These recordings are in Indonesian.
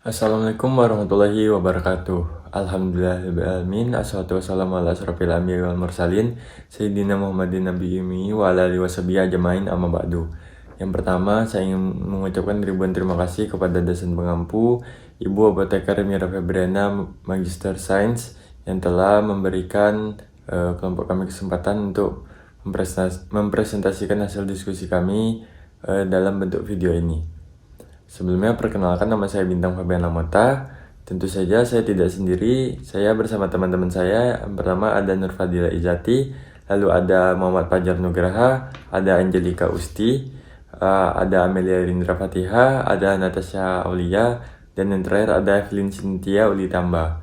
Assalamualaikum warahmatullahi wabarakatuh. Alhamdulillahirrahmanirrahim. Assalatu wassalamu ala asrofil anbiya'i wal mursalin Sayyidina Muhammadin Nabi Umi wa ala alihi washabihi ajmain amma ba'du. Yang pertama, saya ingin mengucapkan ribuan terima kasih kepada dosen pengampu Ibu Apoteker Mira Febriana, Magister Sains, yang telah memberikan kelompok kami kesempatan untuk mempresentasikan hasil diskusi kami dalam bentuk video ini. Sebelumnya perkenalkan, nama saya Bintang Fabian Lamota. Tentu saja saya tidak sendiri, saya bersama teman-teman saya. Yang pertama ada Nur Fadila Izati, lalu ada Muhammad Fajar Nugraha, ada Angelika Usti, ada Amelia Rindra Fatiha, ada Natasha Aulia, dan yang terakhir ada Evelyn Cynthia Uli Tamba.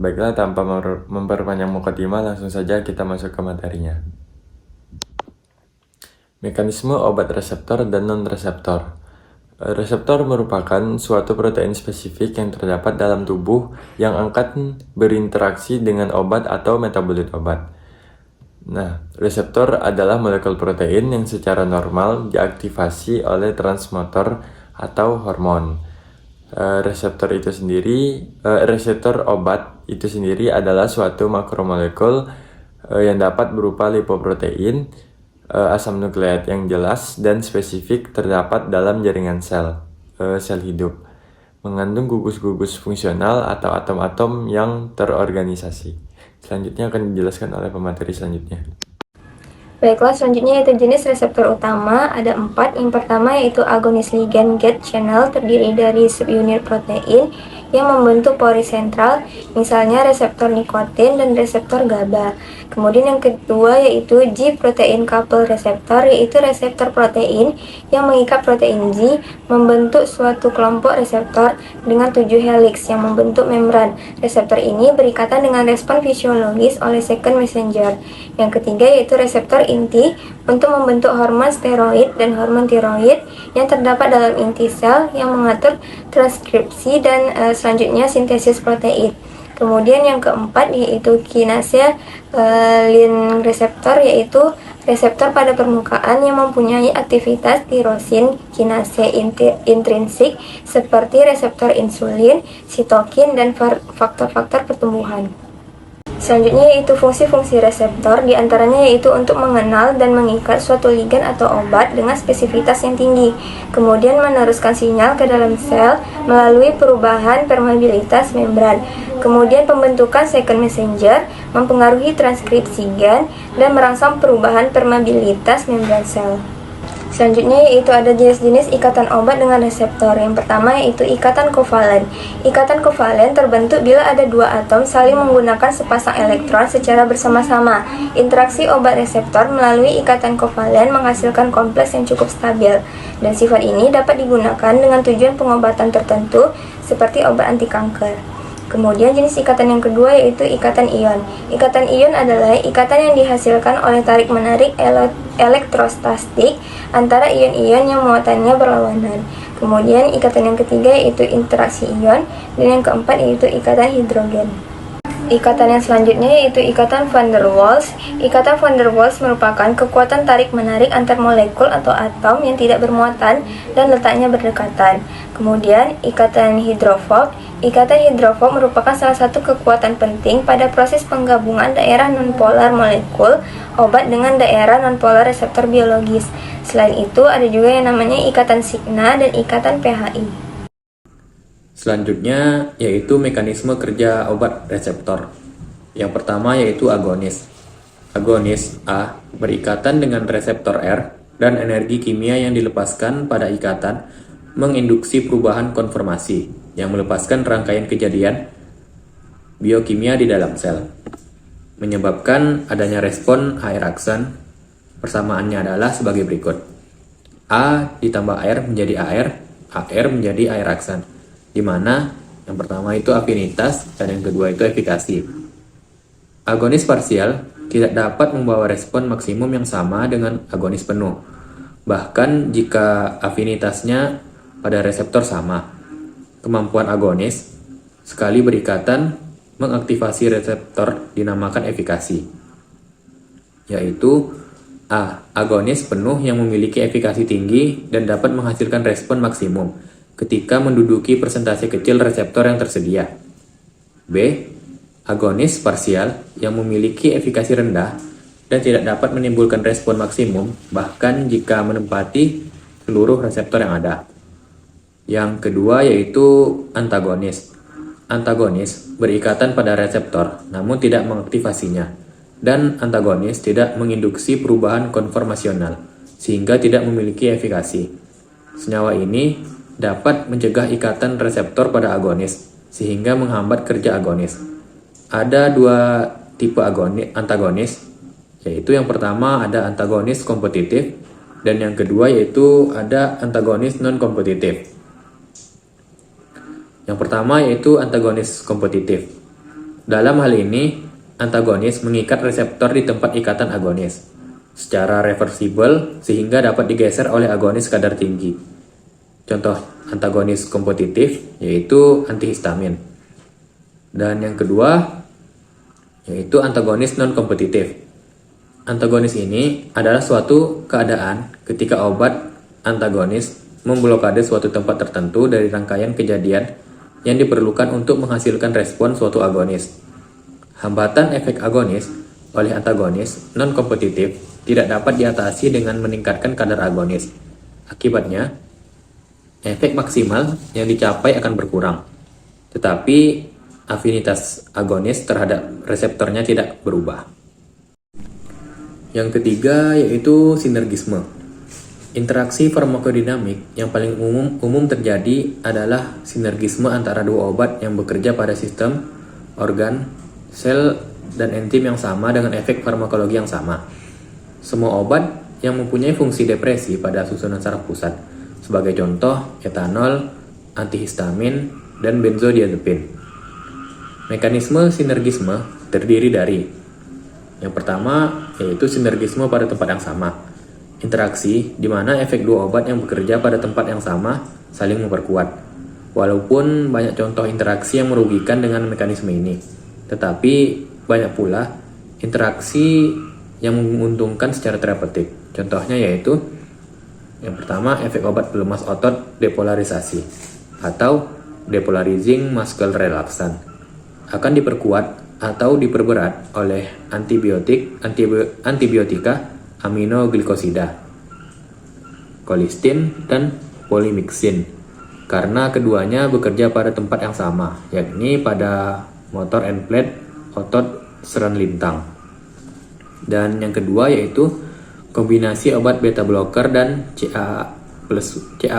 Baiklah, tanpa memperpanjang mukadimah, langsung saja kita masuk ke materinya. Mekanisme obat reseptor dan non-reseptor. Reseptor merupakan suatu protein spesifik yang terdapat dalam tubuh yang akan berinteraksi dengan obat atau metabolit obat. Nah, reseptor adalah molekul protein yang secara normal diaktifasi oleh transmotor atau hormon. Reseptor obat itu sendiri adalah suatu makromolekul yang dapat berupa lipoprotein, asam nukleat yang jelas dan spesifik terdapat dalam jaringan sel hidup, mengandung gugus-gugus fungsional atau atom-atom yang terorganisasi. Selanjutnya akan dijelaskan oleh pemateri selanjutnya. Baiklah, selanjutnya yaitu jenis reseptor utama, ada 4. Yang pertama yaitu agonis ligand gate channel, terdiri dari subunit protein yang membentuk pori sentral, misalnya reseptor nikotin dan reseptor GABA. Kemudian yang kedua yaitu G protein couple receptor, yaitu reseptor protein yang mengikat protein G membentuk suatu kelompok reseptor dengan 7 helix yang membentuk membran. Reseptor ini berikatan dengan respon fisiologis oleh second messenger. Yang ketiga yaitu reseptor inti untuk membentuk hormon steroid dan hormon tiroid yang terdapat dalam inti sel yang mengatur transkripsi dan selanjutnya sintesis protein. Kemudian yang keempat yaitu kinase lin reseptor, yaitu reseptor pada permukaan yang mempunyai aktivitas tirosin kinase intrinsik seperti reseptor insulin, sitokin, dan faktor-faktor pertumbuhan. Selanjutnya yaitu fungsi-fungsi reseptor, diantaranya yaitu untuk mengenal dan mengikat suatu ligan atau obat dengan spesifitas yang tinggi, kemudian meneruskan sinyal ke dalam sel melalui perubahan permeabilitas membran, kemudian pembentukan second messenger, mempengaruhi transkripsi gen, dan merangsang perubahan permeabilitas membran sel. Selanjutnya yaitu ada jenis-jenis ikatan obat dengan reseptor. Yang pertama yaitu ikatan kovalen. Ikatan kovalen terbentuk bila ada dua atom saling menggunakan sepasang elektron secara bersama-sama. Interaksi obat reseptor melalui ikatan kovalen menghasilkan kompleks yang cukup stabil, dan sifat ini dapat digunakan dengan tujuan pengobatan tertentu seperti obat anti kanker. Kemudian jenis ikatan yang kedua yaitu ikatan ion. Ikatan ion adalah ikatan yang dihasilkan oleh tarik-menarik elektrostatik antara ion-ion yang muatannya berlawanan. Kemudian ikatan yang ketiga yaitu interaksi ion, dan yang keempat yaitu ikatan hidrogen. Ikatan yang selanjutnya yaitu ikatan van der Waals. Ikatan van der Waals merupakan kekuatan tarik-menarik antar molekul atau atom yang tidak bermuatan dan letaknya berdekatan. Kemudian ikatan hidrofob. Ikatan hidrofob merupakan salah satu kekuatan penting pada proses penggabungan daerah nonpolar molekul obat dengan daerah nonpolar reseptor biologis. Selain itu ada juga yang namanya ikatan sigma dan ikatan PHI. Selanjutnya yaitu mekanisme kerja obat reseptor. Yang pertama yaitu agonis. Agonis A berikatan dengan reseptor R, dan energi kimia yang dilepaskan pada ikatan menginduksi perubahan konformasi yang melepaskan rangkaian kejadian biokimia di dalam sel, menyebabkan adanya respon air aksan. Persamaannya adalah sebagai berikut: A ditambah R menjadi AR menjadi air aksan, di mana yang pertama itu afinitas dan yang kedua itu efikasi. Agonis parsial tidak dapat membawa respon maksimum yang sama dengan agonis penuh, bahkan jika afinitasnya pada reseptor sama. Kemampuan agonis sekali berikatan mengaktifasi reseptor dinamakan efikasi, yaitu A. Agonis penuh yang memiliki efikasi tinggi dan dapat menghasilkan respon maksimum, ketika menduduki persentase kecil reseptor yang tersedia. B. Agonis parsial yang memiliki efikasi rendah dan tidak dapat menimbulkan respon maksimum bahkan jika menempati seluruh reseptor yang ada. Yang kedua yaitu antagonis. Antagonis berikatan pada reseptor namun tidak mengaktifasinya, dan antagonis tidak menginduksi perubahan konformasional sehingga tidak memiliki efikasi. Senyawa ini dapat mencegah ikatan reseptor pada agonis sehingga menghambat kerja agonis. Ada dua tipe antagonis, yaitu yang pertama ada antagonis kompetitif dan yang kedua yaitu ada antagonis non-kompetitif. Yang pertama yaitu antagonis kompetitif. Dalam hal ini, antagonis mengikat reseptor di tempat ikatan agonis secara reversibel sehingga dapat digeser oleh agonis kadar tinggi. Contoh antagonis kompetitif yaitu antihistamin. Dan yang kedua yaitu antagonis non-kompetitif. Antagonis ini adalah suatu keadaan ketika obat antagonis memblokade suatu tempat tertentu dari rangkaian kejadian yang diperlukan untuk menghasilkan respon suatu agonis. Hambatan efek agonis oleh antagonis non-kompetitif tidak dapat diatasi dengan meningkatkan kadar agonis. Akibatnya, efek maksimal yang dicapai akan berkurang, tetapi afinitas agonis terhadap reseptornya tidak berubah. Yang ketiga yaitu sinergisme. Interaksi farmakodinamik yang paling umum terjadi adalah sinergisme antara dua obat yang bekerja pada sistem, organ, sel, dan enzim yang sama dengan efek farmakologi yang sama. Semua obat yang mempunyai fungsi depresi pada susunan saraf pusat, sebagai contoh etanol, antihistamin, dan benzodiazepin. Mekanisme sinergisme terdiri dari yang pertama yaitu sinergisme pada tempat yang sama. Interaksi di mana efek dua obat yang bekerja pada tempat yang sama saling memperkuat. Walaupun banyak contoh interaksi yang merugikan dengan mekanisme ini, tetapi banyak pula interaksi yang menguntungkan secara terapeutik. Contohnya yaitu yang pertama efek obat pelemas otot depolarisasi atau depolarizing muscle relaxant akan diperkuat atau diperberat oleh antibiotika aminoglikosida, kolistin, dan polimixin karena keduanya bekerja pada tempat yang sama, yakni pada motor end plate otot seran lintang. Dan yang kedua yaitu kombinasi obat beta blocker dan CA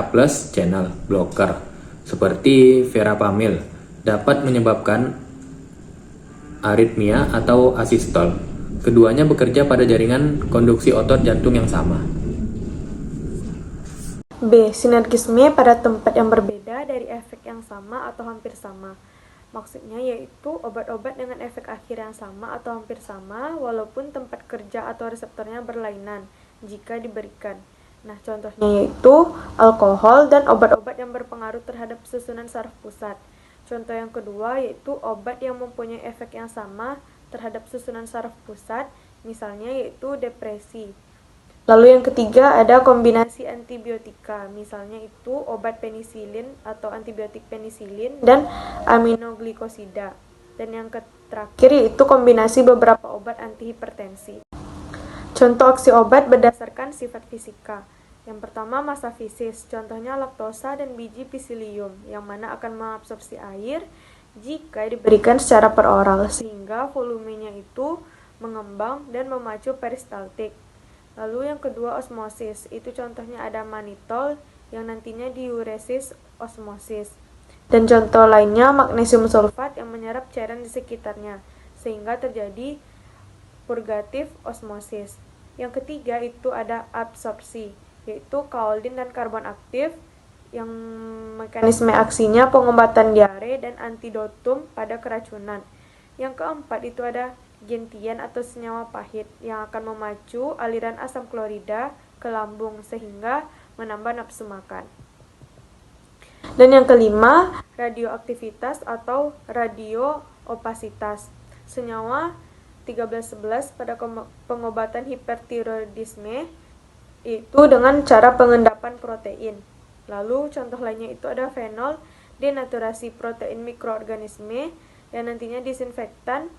plus channel blocker seperti verapamil dapat menyebabkan aritmia atau asistol. Keduanya bekerja pada jaringan konduksi otot jantung yang sama. B. Sinergisme pada tempat yang berbeda dari efek yang sama atau hampir sama. Maksudnya yaitu obat-obat dengan efek akhir yang sama atau hampir sama walaupun tempat kerja atau reseptornya berlainan jika diberikan. Nah, contohnya yaitu alkohol dan obat-obat yang berpengaruh terhadap susunan saraf pusat. Contoh yang kedua yaitu obat yang mempunyai efek yang sama terhadap susunan saraf pusat, misalnya yaitu depresi. Lalu yang ketiga ada kombinasi antibiotika, misalnya itu obat penisilin atau antibiotik penisilin dan aminoglikosida. Dan yang terakhir yaitu kombinasi beberapa obat antihipertensi. Contoh aksi obat berdasarkan sifat fisika. Yang pertama massa fisis, contohnya laktosa dan biji psyllium, yang mana akan mengabsorpsi air jika diberikan secara peroral, sehingga volumenya itu mengembang dan memacu peristaltik. Lalu yang kedua osmosis, itu contohnya ada mannitol yang nantinya diuresis osmosis. Dan contoh lainnya magnesium sulfat yang menyerap cairan di sekitarnya, sehingga terjadi purgatif osmosis. Yang ketiga itu ada absorpsi, yaitu kaolin dan karbon aktif yang mekanisme aksinya pengobatan diare dan antidotum pada keracunan. Yang keempat itu ada gentian atau senyawa pahit yang akan memacu aliran asam klorida ke lambung sehingga menambah nafsu makan. Dan yang kelima, radioaktivitas atau radioopasitas. Senyawa 1311 pada pengobatan hipertiroidisme itu dengan cara pengendapan protein. Lalu contoh lainnya itu ada fenol, denaturasi protein mikroorganisme yang nantinya disinfektan.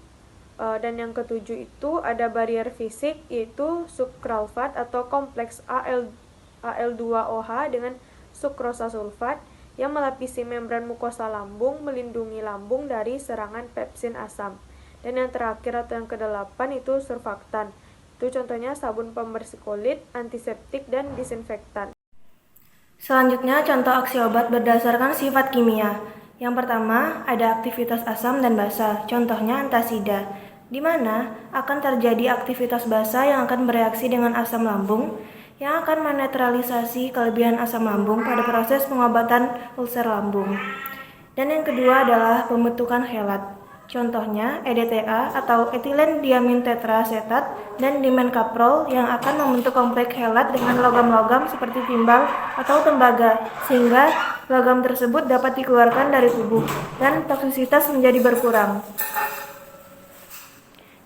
Dan yang ketujuh itu ada barier fisik, yaitu sukralfat atau kompleks Al2OH dengan sukrosa sulfat yang melapisi membran mukosa lambung, melindungi lambung dari serangan pepsin asam. Dan yang terakhir atau yang kedelapan itu surfaktan. Itu contohnya sabun pembersih kulit, antiseptik, dan disinfektan. Selanjutnya, contoh aksi obat berdasarkan sifat kimia. Yang pertama, ada aktivitas asam dan basa, contohnya antasida, di mana akan terjadi aktivitas basa yang akan bereaksi dengan asam lambung, yang akan menetralisasi kelebihan asam lambung pada proses pengobatan ulcer lambung. Dan yang kedua adalah pembentukan chelat, contohnya EDTA atau etilen diamin tetraasetat dan dimenkaprol yang akan membentuk kompleks chelat dengan logam-logam seperti timbal atau tembaga, sehingga logam tersebut dapat dikeluarkan dari tubuh dan toksisitas menjadi berkurang.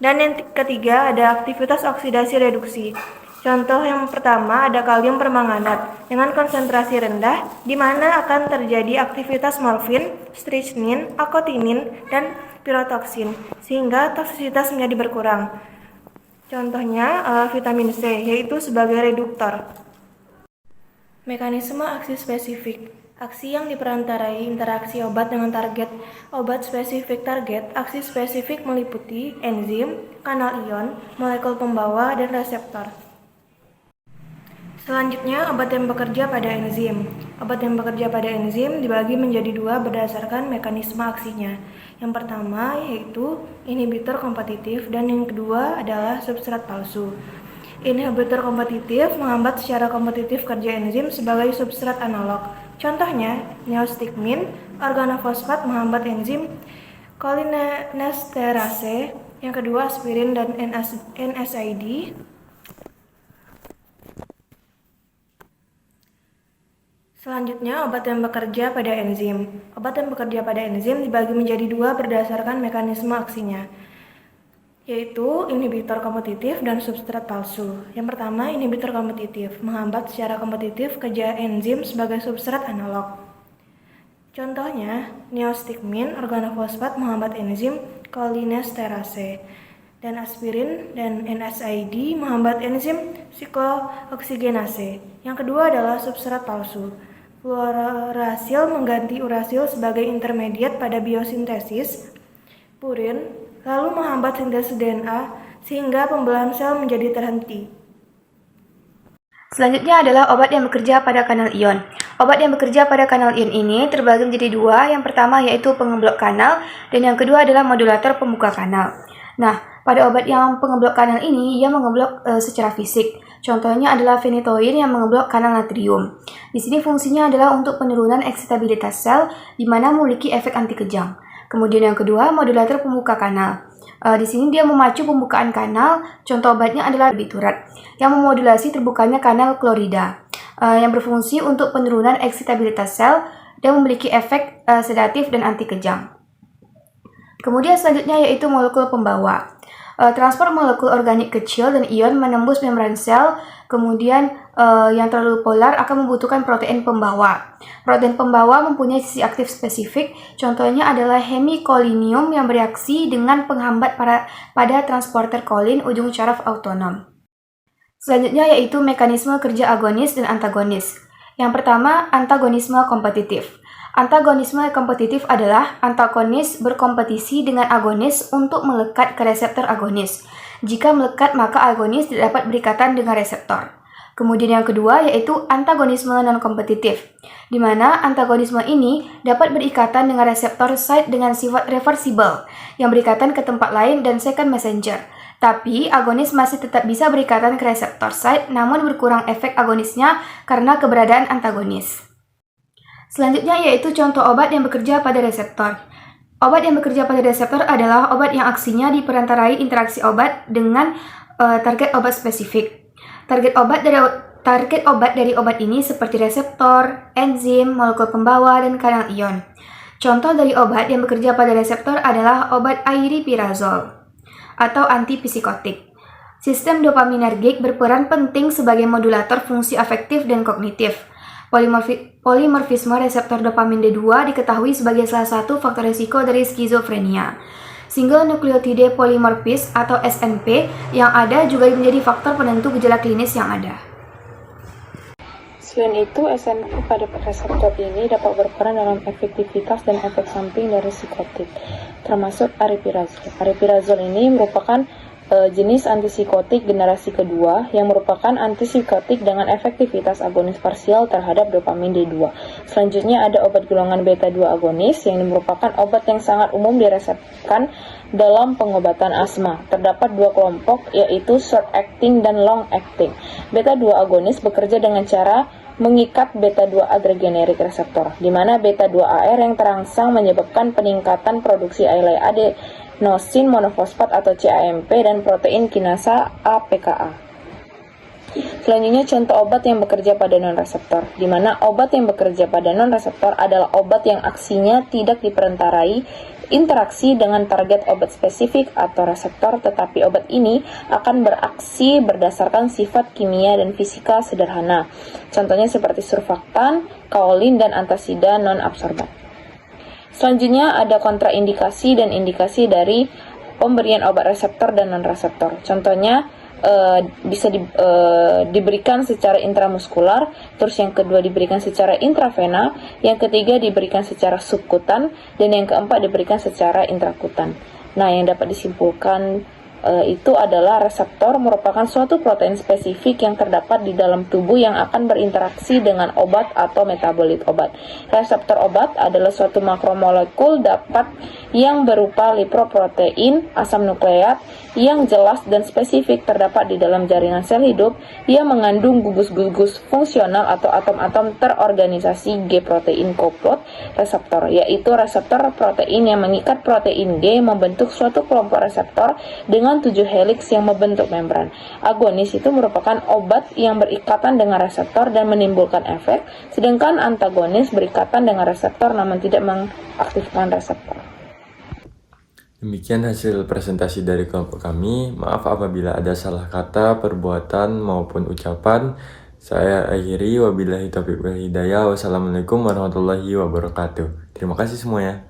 Dan yang ketiga ada aktivitas oksidasi reduksi. Contoh yang pertama ada kalium permanganat dengan konsentrasi rendah, di mana akan terjadi aktivitas morfin, strychnin, akotinin, dan pirotoksin, sehingga toksisitas menjadi berkurang. Contohnya vitamin C, yaitu sebagai reduktor. Mekanisme aksi spesifik. Aksi yang diperantarai interaksi obat dengan target. Obat spesifik target. Aksi spesifik meliputi enzim, kanal ion, molekul pembawa, dan reseptor. Selanjutnya, obat yang bekerja pada enzim. Obat yang bekerja pada enzim dibagi menjadi dua berdasarkan mekanisme aksinya. Yang pertama yaitu inhibitor kompetitif dan yang kedua adalah substrat palsu. Inhibitor kompetitif menghambat secara kompetitif kerja enzim sebagai substrat analog. Contohnya, neostigmin, organofosfat menghambat enzim cholinesterase, yang kedua aspirin dan NSAID. Selanjutnya, obat yang bekerja pada enzim. Obat yang bekerja pada enzim dibagi menjadi dua berdasarkan mekanisme aksinya, yaitu inhibitor kompetitif dan substrat palsu. Yang pertama, inhibitor kompetitif menghambat secara kompetitif kerja enzim sebagai substrat analog. Contohnya, neostigmin, organofosfat menghambat enzim cholinesterase, dan aspirin dan NSAID menghambat enzim sikooksigenase. Yang kedua adalah substrat palsu. Fluorouracil mengganti urasil sebagai intermediat pada biosintesis purin, lalu menghambat sintesis DNA sehingga pembelahan sel menjadi terhenti. Selanjutnya adalah obat yang bekerja pada kanal ion. Obat yang bekerja pada kanal ion ini terbagi menjadi dua. Yang pertama yaitu pengeblok kanal dan yang kedua adalah modulator pembuka kanal. Nah, pada obat yang pengeblok kanal ini ia mengeblok secara fisik. Contohnya adalah phenytoin yang mengeblok kanal natrium. Di sini fungsinya adalah untuk penurunan eksitabilitas sel di mana memiliki efek anti kejang. Kemudian yang kedua, modulator pembuka kanal. Di sini dia memacu pembukaan kanal. Contoh obatnya adalah barbiturat yang memodulasi terbukanya kanal klorida yang berfungsi untuk penurunan eksitabilitas sel dan memiliki efek sedatif dan anti kejang. Kemudian selanjutnya yaitu molekul pembawa. Transport molekul organik kecil dan ion menembus membran sel, kemudian yang terlalu polar akan membutuhkan protein pembawa. Protein pembawa mempunyai sisi aktif spesifik, contohnya adalah hemikolinium yang bereaksi dengan penghambat pada transporter kolin ujung syaraf autonom. Selanjutnya yaitu mekanisme kerja agonis dan antagonis. Yang pertama, antagonisme kompetitif. Antagonisme kompetitif adalah antagonis berkompetisi dengan agonis untuk melekat ke reseptor agonis. Jika melekat, maka agonis tidak dapat berikatan dengan reseptor. Kemudian yang kedua yaitu antagonisme non-kompetitif, di mana antagonisme ini dapat berikatan dengan reseptor site dengan sifat reversible yang berikatan ke tempat lain dan second messenger. Tapi agonis masih tetap bisa berikatan ke reseptor site, namun berkurang efek agonisnya karena keberadaan antagonis. Selanjutnya yaitu contoh obat yang bekerja pada reseptor. Obat yang bekerja pada reseptor adalah obat yang aksinya diperantarai interaksi obat dengan target obat spesifik. Target obat dari obat ini seperti reseptor, enzim, molekul pembawa, dan kanal ion. Contoh dari obat yang bekerja pada reseptor adalah obat aripiprazol atau antipsikotik. Sistem dopaminergik berperan penting sebagai modulator fungsi afektif dan kognitif. Polimorfisme reseptor dopamin D2 diketahui sebagai salah satu faktor risiko dari skizofrenia. Single nucleotide polymorphism atau SNP yang ada juga menjadi faktor penentu gejala klinis yang ada. Selain itu, SNP pada reseptor ini dapat berperan dalam efektivitas dan efek samping dari psikotik, termasuk aripiprazol. Aripiprazol ini merupakan jenis antipsikotik generasi kedua yang merupakan antipsikotik dengan efektivitas agonis parsial terhadap dopamin D2. Selanjutnya ada obat golongan beta-2 agonis yang merupakan obat yang sangat umum diresepkan dalam pengobatan asma. Terdapat dua kelompok, yaitu short acting dan long acting. Beta-2 agonis bekerja dengan cara mengikat beta-2 adrenergic reseptor, di mana beta-2-AR yang terangsang menyebabkan peningkatan produksi adenosine monofosfat atau CAMP dan protein kinasa APKA. Selanjutnya contoh obat yang bekerja pada non-reseptor, di mana obat yang bekerja pada non-reseptor adalah obat yang aksinya tidak diperentarai interaksi dengan target obat spesifik atau reseptor, tetapi obat ini akan beraksi berdasarkan sifat kimia dan fisika sederhana. Contohnya seperti surfaktan, kaolin, dan antasida non-absorban. Selanjutnya ada kontraindikasi dan indikasi dari pemberian obat reseptor dan non-reseptor. Contohnya bisa diberikan secara intramuskular, terus yang kedua diberikan secara intravena, yang ketiga diberikan secara subkutan, dan yang keempat diberikan secara intrakutan. Nah, yang dapat disimpulkan itu adalah reseptor merupakan suatu protein spesifik yang terdapat di dalam tubuh yang akan berinteraksi dengan obat atau metabolit obat. Reseptor obat adalah suatu makromolekul yang berupa lipoprotein, asam nukleat yang jelas dan spesifik terdapat di dalam jaringan sel hidup yang mengandung gugus-gugus fungsional atau atom-atom terorganisasi G protein coupled reseptor, yaitu reseptor protein yang mengikat protein G membentuk suatu kelompok reseptor dengan 7 helix yang membentuk membran. Agonis itu merupakan obat yang berikatan dengan reseptor dan menimbulkan efek, sedangkan antagonis berikatan dengan reseptor namun tidak mengaktifkan reseptor. Demikian hasil presentasi dari kelompok kami. Maaf apabila ada salah kata, perbuatan, maupun ucapan. Saya akhiri, wabillahi taufiq wal hidayah. Wassalamualaikum warahmatullahi wabarakatuh. Terima kasih semuanya.